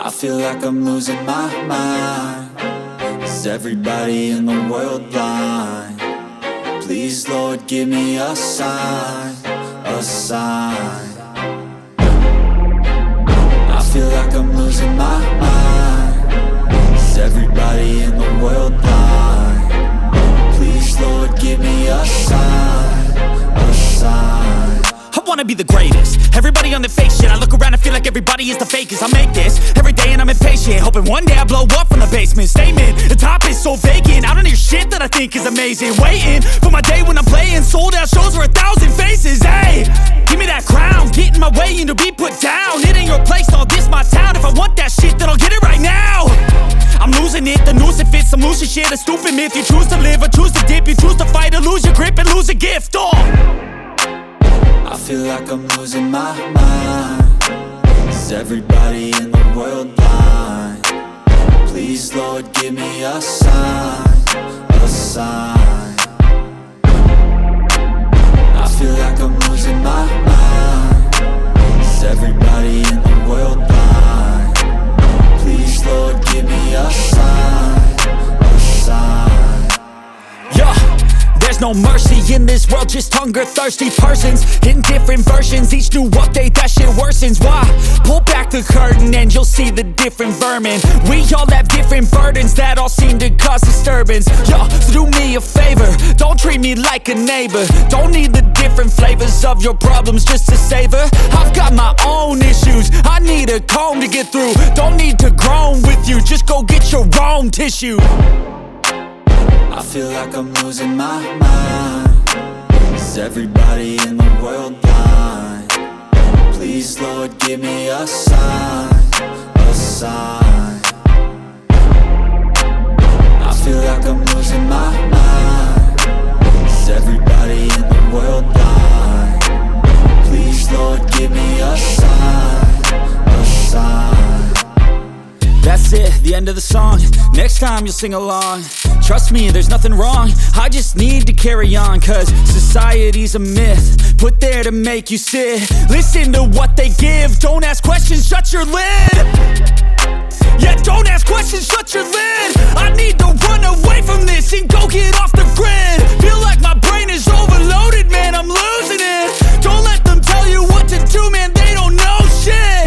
I feel like I'm losing my mind. Is everybody in the world blind? Please, Lord, give me a sign, a sign. I feel like I'm losing my mind. Is everybody in the world blind? Please, Lord, give me a sign, a sign. I wanna be the greatest. Everybody on the fake shit. I look around and feel like everybody is the fakest. I make this every day and I'm impatient, hoping one day I blow up from the basement. Statement, the top is so vacant. I don't hear shit that I think is amazing. Waiting for my day when I'm playing sold out shows for 1,000 faces. Hey, give me that crown, get in my way and to be put down. It ain't your place, all this my town. If I want that shit, then I'll get it right now. I'm losing it, the noose it fits. I'm losing shit, a stupid myth. You choose to live or choose to dip. You choose to fight or lose your grip and lose a gift. I feel like I'm losing my mind. Is everybody in the world blind? Please, Lord, give me a sign, a sign. I feel like I'm losing my mind. Is everybody in the world blind? Please, Lord, give me a sign, a sign. Yeah. There's no mercy in this world, just hunger-thirsty persons in different versions. Each new update, that shit worsens. Why? Pull back the curtain and you'll see the different vermin. We all have different burdens that all seem to cause disturbance. Yo, so do me a favor, don't treat me like a neighbor. Don't need the different flavors of your problems just to savor. I've got my own issues, I need a comb to get through. Don't need to groan with you, just go get your own tissue. I feel like I'm losing my mind. Is everybody in the world blind? Please, Lord, give me a sign, a sign. I feel like I'm losing my mind. Is everybody in the world blind? Please, Lord, give me a sign, a sign. That's it, the end of the song. Next time you'll sing along. Trust me, there's nothing wrong. I just need to carry on, cause society's a myth put there to make you sit. Listen to what they give. Don't ask questions, shut your lid. Yeah, don't ask questions, shut your lid. I need to run away from this and go get off the grid. Feel like my brain is overloaded, man, I'm losing it. Don't let them tell you what to do, man, they don't know shit.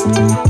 Thank